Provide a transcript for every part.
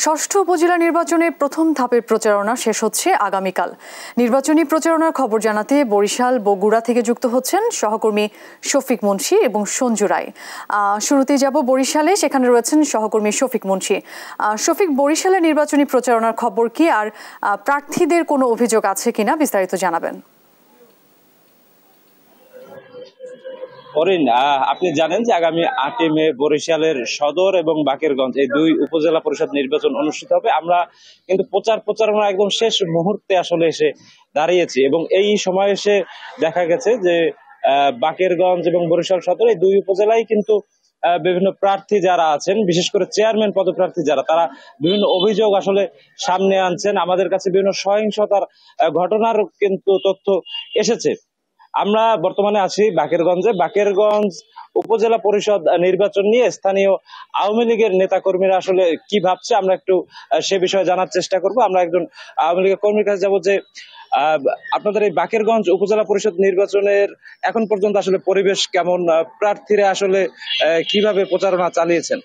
ষষ্ঠ উপজেলা নির্বাচনে প্রথম ধাপের প্রচারণা শেষ হচ্ছে আগামীকাল। নির্বাচনী প্রচারণার খবর জানাতে বরিশাল, বগুড়া থেকে যুক্ত হচ্ছেন সহকর্মী শফিক মুন্সি এবং সঞ্জু রায়। শুরুতেই যাব বরিশালে, সেখানে রয়েছেন সহকর্মী শফিক মুন্সি। শফিক, বরিশালে নির্বাচনী প্রচারণার খবর কি, আর প্রার্থীদের কোনো অভিযোগ আছে কিনা বিস্তারিত জানাবেন। আপনি জানেন যে আগামী 8 মে বরিশালের সদর এবং বাকেরগঞ্জ এই দুই উপজেলা পরিষদ নির্বাচন অনুষ্ঠিত হবে। আমরা কিন্তু প্রচারণা একদম শেষ মুহূর্তে আসলে এসে দাঁড়িয়েছি এবং এই সময় এসে দেখা গেছে যে বাকেরগঞ্জ এবং বরিশাল সদর এই দুই উপজেলায় কিন্তু বিভিন্ন প্রার্থী যারা আছেন, বিশেষ করে চেয়ারম্যান পদপ্রার্থী যারা, তারা বিভিন্ন অভিযোগ আসলে সামনে আনছেন। আমাদের কাছে বিভিন্ন সহিংসতার ঘটনার কিন্তু তথ্য এসেছে। আমরা বর্তমানে আছি বাকেরগঞ্জ উপজেলা পরিষদ নির্বাচন নিয়ে স্থানীয় আওয়ামী লীগের নেতা কর্মীরা আসলে কি ভাবছে আমরা একটু সে বিষয়ে জানার চেষ্টা করব। আমরা একজন আওয়ামী লীগের কর্মীর কাছে যাবো যে আপনাদের এই বাকেরগঞ্জ উপজেলা পরিষদ নির্বাচনের এখন পর্যন্ত আসলে পরিবেশ কেমন, প্রার্থীরা আসলে কিভাবে প্রচারণা চালিয়েছেন?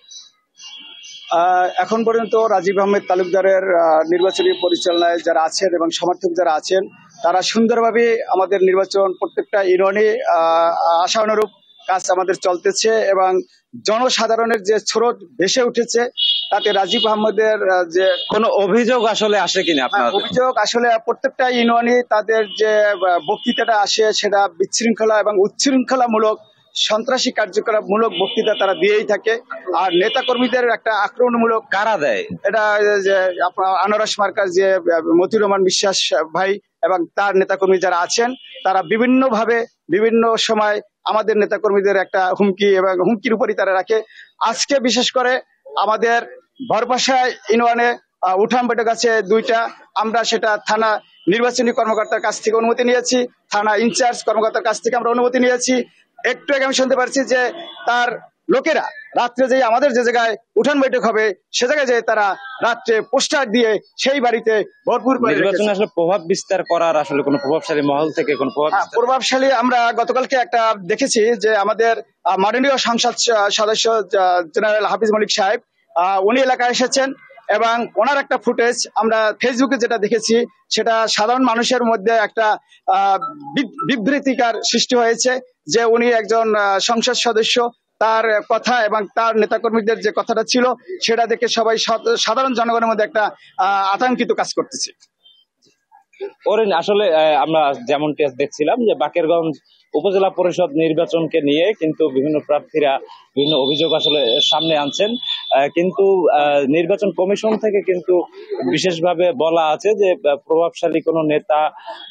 এখন পর্যন্ত রাজীব আহমেদ তালুকদারের নির্বাচনী পরিচালনায় যারা আছেন এবং সমর্থক যারা আছেন, তারা সুন্দরভাবে আমাদের নির্বাচন প্রত্যেকটা ইউনিয়নে আশানুরূপ কাজ আমাদের চলতেছে এবং জনসাধারণের যে স্রোত ভেসে উঠেছে তাতে রাজীব আহমেদের যে কোনো অভিযোগ আসলে আসে কিনা? আপনার অভিযোগ আসলে প্রত্যেকটা ইউনিয়নে তাদের যে বক্তৃতাটা আসে সেটা বিশৃঙ্খলা এবং উচ্ছৃঙ্খলামূলক সন্ত্রাসী কার্যকলাপমূলক বক্তৃতা তারা দিয়েই থাকে। আর নেতা কর্মীদের একটা আক্রমণমূলক কারা দেয়, এটা যে আপনার আনারস মার্কার যে মতিউর রহমান বিশ্বাস ভাই এবং তার নেতাকর্মী যারা আছেন, তারা বিভিন্নভাবে বিভিন্ন সময় আমাদের নেতাকর্মীদের একটা হুমকির উপরই তারা রাখে। আজকে বিশেষ করে আমাদের বরপাশা ইউনিয়নে উঠান বৈঠক আছে 2টা, আমরা সেটা থানা নির্বাচনী কর্মকর্তার কাছ থেকে অনুমতি নিয়েছি, থানা ইনচার্জ কর্মকর্তার কাছ থেকে আমরা অনুমতি নিয়েছি। একটু আগে আমি শুনতে পারছি যে তার লোকেরা রাত্রে যে আমাদের যে জায়গায় উঠান বৈঠক হবে সে জায়গায় যে তারা রাত্রে পোস্টার দিয়ে সেই বাড়িতে ভরপুর নির্বাচনে আসলে প্রভাব বিস্তার করার আসলে কোনো প্রভাবশালী মহল থেকে কোনো প্রভাবশালী আমরা গতকালকে একটা দেখেছি যে আমাদের মাননীয় সংসদ সদস্য জেনারেল হাফিজ মলিক সাহেব উনি এলাকায় এসেছেন এবং ওনার একটা ফুটেজ আমরা ফেসবুকে যেটা দেখেছি সেটা সাধারণ মানুষের মধ্যে একটা বিভ্রান্তিকর সৃষ্টি হয়েছে যে উনি একজন সংসদ সদস্য, তার কথা এবং তার নেতাকর্মীদের যে কথাটা ছিল সেটা দেখে সবাই সাধারণ জনগণের মধ্যে একটা আতঙ্কিত কাজ করতেছে। আসলে আমরা যেমনটি দেখছিলাম যে বাকেরগঞ্জ উপজেলা পরিষদ নির্বাচনকে নিয়ে কিন্তু বিভিন্ন প্রার্থীরা বিভিন্ন অভিযোগ আসলে সামনে আনছেন, কিন্তু নির্বাচন কমিশন থেকে কিন্তু বিশেষভাবে বলা আছে যে প্রভাবশালী কোনো নেতা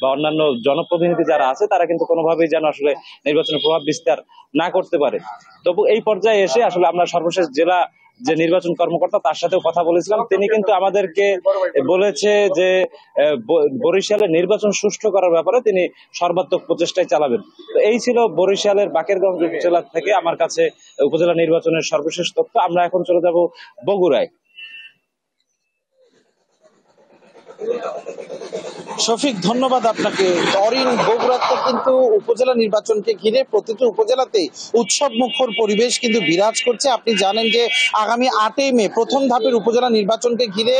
বা অন্যান্য জনপ্রতিনিধি যারা আছে তারা কিন্তু কোনোভাবেই যেন আসলে নির্বাচনে প্রভাব বিস্তার না করতে পারে। তবু এই পর্যায়ে এসে আসলে আমরা সর্বশেষ জেলা যে নির্বাচন কর্মকর্তা তার সাথেও কথা বলেছিলাম, তিনি কিন্তু আমাদেরকে বলেছে যে বরিশালে নির্বাচন সুষ্ঠু করার ব্যাপারে তিনি সর্বাত্মক প্রচেষ্টায় চালাবেন। তো এই ছিল বরিশালের বাকেরগঞ্জ উপজেলা থেকে আমার কাছে উপজেলা নির্বাচনের সর্বশেষ তথ্য। আমরা এখন চলে যাব বগুড়ায়। শফিক, ধন্যবাদ আপনাকে। বগুড়াতে কিন্তু উপজেলা নির্বাচনকে ঘিরে প্রতিটি উপজেলাতেই উৎসব মুখর পরিবেশ কিন্তু বিরাজ করছে। আপনি জানেন যে আগামী 8 মে প্রথম ধাপের উপজেলা নির্বাচনকে ঘিরে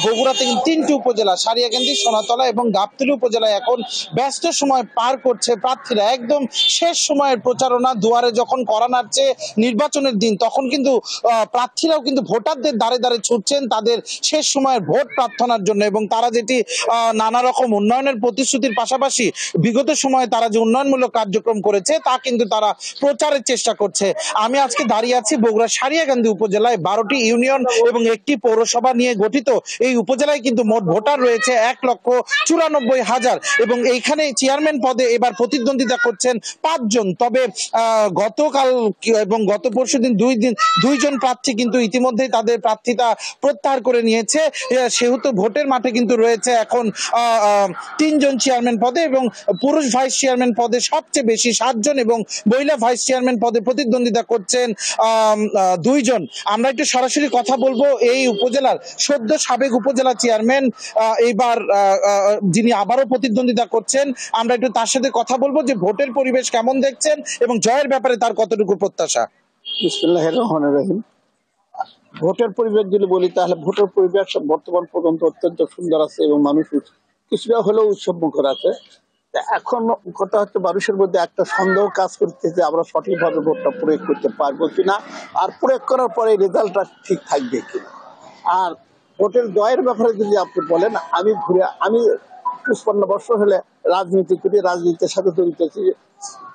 বগুড়াতে 3টি উপজেলা সারিয়াকান্দি, সোনাতলা এবং গাবতলী উপজেলায় এখন ব্যস্ত সময় পার করছে। প্রার্থীরা একদম শেষ সময়ের প্রচারণা, দুয়ারে যখন কড়া নাড়ছে নির্বাচনের দিন, তখন কিন্তু প্রার্থীরাও কিন্তু ভোটারদের দ্বারে দ্বারে ছুটছেন তাদের শেষ সময়ের ভোট প্রার্থনার জন্য। এবং তারা যেটি নানা রকম উন্নয়নের প্রতিশ্রুতির পাশাপাশি বিগত সময়ে তারা যে উন্নয়নমূলক কার্যক্রম করেছে তা কিন্তু তারা প্রচারের চেষ্টা করছে। আমি আজকে দাঁড়িয়ে আছি বগুড়া সারিয়াকান্দি উপজেলায়। 12টি ইউনিয়ন এবং একটি পৌরসভা নিয়ে গঠিত এই উপজেলায় কিন্তু মোট ভোটার রয়েছে 1,94,000 এবং এইখানে চেয়ারম্যান পদে এবার প্রতিদ্বন্দ্বিতা করছেন 5 জন। তবে গতকাল এবং গত পরশুদিন দুইজন প্রার্থী কিন্তু ইতিমধ্যেই তাদের প্রার্থিতা প্রত্যাহার করে নিয়েছে। সেহেতু ভোটের মাঠে কিন্তু রয়েছে এখন 3 জন চেয়ারম্যান পদে এবং পুরুষ ভাইস চেয়ারম্যান পদে সবচেয়ে বেশি 7 জন এবং মহিলা ভাইস চেয়ারম্যান পদে প্রতিদ্বন্দ্বিতা করছেন 2 জন। আমরা একটু সরাসরি কথা বলবো এই উপজেলার সদ্য সাবেক উপজেলা চেয়ারম্যান এইবার যিনি আবারও প্রতিদ্বন্দ্বিতা করছেন, আমরা একটু তার সাথে কথা বলবো যে ভোটের পরিবেশ কেমন দেখছেন এবং জয়ের ব্যাপারে তার কতটুকু প্রত্যাশা। বিসমিল্লাহির রহমানির রহিম। ভোটের পরিবেশ যদি বলি তাহলে ভোটের পরিবেশ বর্তমান পর্যন্ত অত্যন্ত সুন্দর আছে এবং মানুষ কিছুটা হলেও উৎসব মুখর আছে। এখন কথা হচ্ছে মানুষের মধ্যে একটা সন্দেহ কাজ করছে যে আমরা সঠিকভাবে ভোটটা প্রয়োগ করতে পারবো কিনা, আর প্রয়োগ করার পরে রেজাল্টটা ঠিক থাকবে কিনা। আর ভোটের দয়ের ব্যাপারে যদি আপনি বলেন, আমি 55 বছর হলে রাজনীতি করি, রাজনীতির সাথে জড়িত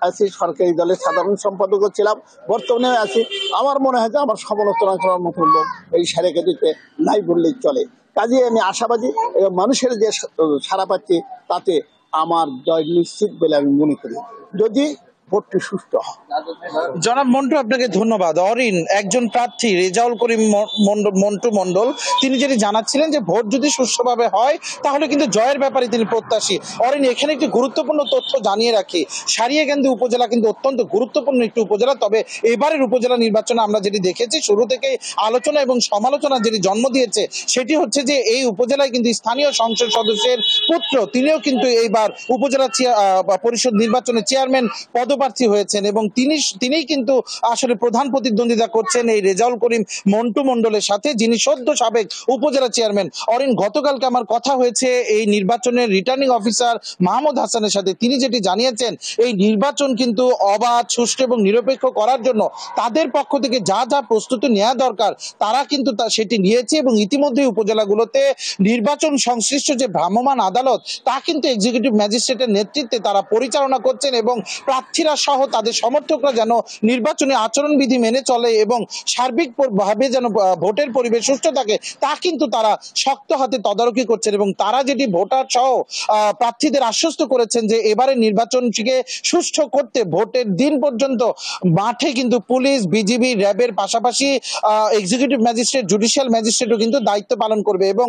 আছি, সরকারি দলের সাধারণ সম্পাদকও ছিলাম, বর্তমানে আছি। আমার মনে হয় যে আমার সমালোচনা করার মতো লোক এই সারেকাটিতে নাই বললেই চলে। কাজেই আমি আশাবাদী এবং মানুষের যে সাড়া পাচ্ছি তাতে আমার জয় নিশ্চিত বলে আমি মনে করি, যদি ভোটটি সুষ্ঠু হয়। জনাব মন্টু, আপনাকে ধন্যবাদ। অরিন একজন প্রার্থী রেজাউল করিম মন্টু মন্ডল, তিনি যেটি জানাচ্ছিলেন যে ভোট যদি সুষ্ঠুভাবে হয় তাহলে কিন্তু জয়ের ব্যাপারে তিনি প্রত্যাশী। অরিন, এখানে একটি গুরুত্বপূর্ণ তথ্য জানিয়ে রাখি, সারিয়াকান্দি উপজেলা কিন্তু অত্যন্ত গুরুত্বপূর্ণ একটি উপজেলা। তবে এবারের উপজেলা নির্বাচনে আমরা যেটি দেখেছি, শুরু থেকেই আলোচনা এবং সমালোচনা যেটি জন্ম দিয়েছে সেটি হচ্ছে যে এই উপজেলায় কিন্তু স্থানীয় সংসদ সদস্যের পুত্র, তিনিও কিন্তু এইবার উপজেলা পরিষদ নির্বাচনে চেয়ারম্যান পদপ্রার্থী হয়েছেন এবং তিনিই কিন্তু আসলে প্রধান প্রতিদ্বন্দ্বিতা করছেন এই রেজাউল করিম মন্টু মন্ডলের সাথে, যিনি সদ্য সাবেক উপজেলা চেয়ারম্যান। অরিন, গতকালকে আমার কথা হয়েছে এই নির্বাচনের রিটার্নিং অফিসার মাহমুদ হাসানের সাথে। তিনি যেটি জানিয়েছেন, এই নির্বাচন কিন্তু অবাধ, সুষ্ঠু এবং নিরপেক্ষ করার জন্য তাদের পক্ষ থেকে যা যা প্রস্তুতি নেওয়া দরকার তারা কিন্তু সেটি নিয়েছে এবং ইতিমধ্যে উপজেলাগুলোতে নির্বাচন সংশ্লিষ্ট যে ভ্রাম্যমাণ আদালত তা কিন্তু এক্সিকিউটিভ ম্যাজিস্ট্রেটের নেতৃত্বে তারা পরিচালনা করছেন এবং প্রার্থীরা সহ তাদের সমর্থকরা যেন নির্বাচনী আচরণবিধি মেনে চলে এবং সার্বিকভাবে যেন ভোটের পরিবেশ সুষ্ঠু থাকে তা কিন্তু তারা শক্ত হাতে তদারকি করছেন। এবং তারা যেটি ভোটার সহ প্রার্থীদের আশ্বস্ত করেছেন যে এবারে নির্বাচনটিকে সুষ্ঠু করতে ভোটের দিন পর্যন্ত মাঠে কিন্তু পুলিশ, বিজিবি, র্যাবের পাশাপাশি এক্সিকিউটিভ ম্যাজিস্ট্রেট, জুডিশিয়াল ম্যাজিস্ট্রেটও কিন্তু দায়িত্ব পালন করবে এবং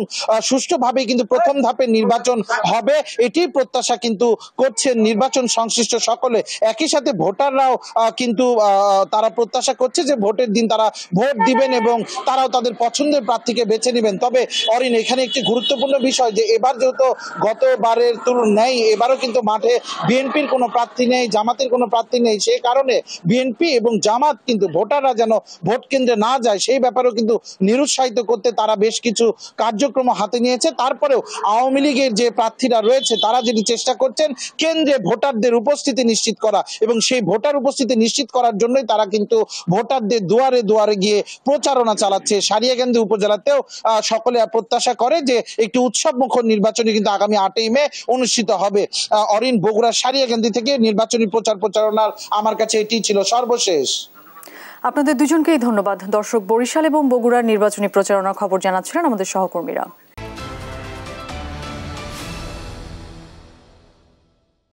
সুষ্ঠুভাবে কিন্তু প্রথম ধাপের নির্বাচন হবে, এটি প্রত্যাশা কিন্তু করছেন নির্বাচন সংশ্লিষ্ট সকলে। একই সাথে ভোটাররাও কিন্তু তারা প্রত্যাশা করছে যে ভোটের দিন তারা ভোট দিবেন এবং তারাও তাদের পছন্দের প্রার্থীকে বেছে নেবেন। তবে অরিন, এখানে একটি গুরুত্বপূর্ণ বিষয় যে এবার যেহেতু গতবারের তুলনায় এবারও কিন্তু মাঠে বিএনপির কোনো প্রার্থী নেই, জামাতের কোনো প্রার্থী নেই, সেই কারণে বিএনপি এবং জামাত কিন্তু ভোটাররা যেন ভোট কেন্দ্রে না যায় সেই ব্যাপারেও কিন্তু নিরুৎসাহিত করতে তারা বেশ কিছু কার্যক্রম হাতে নিয়েছে। তারপরেও আওয়ামী লীগের যে প্রার্থীরা রয়েছে তারা যেটি চেষ্টা করছেন কেন্দ্রে ভোটারদের উপস্থিতি নিশ্চিত করা এবং সেই ভোটার উপস্থিতি নিশ্চিত করার জন্যই তারা কিন্তু ভোটারদের দুয়ারে দুয়ারে গিয়ে প্রচারণা চালাচ্ছে। সারিয়াকান্দি উপজেলাতেও সকলে প্রত্যাশা করে যে একটি উৎসব মুখর নির্বাচনী কিন্তু আগামী 8ই মে অনুষ্ঠিত হবে। অরিন, বগুড়ার সারিয়াকান্দি থেকে নির্বাচনী প্রচারণার আমার কাছে এটি ছিল সর্বশেষ। আপনাদের দুজনকেই ধন্যবাদ। দর্শক, বরিশাল এবং বগুড়ার নির্বাচনী প্রচারণার খবর জানাচ্ছিলেন আমাদের সহকর্মীরা।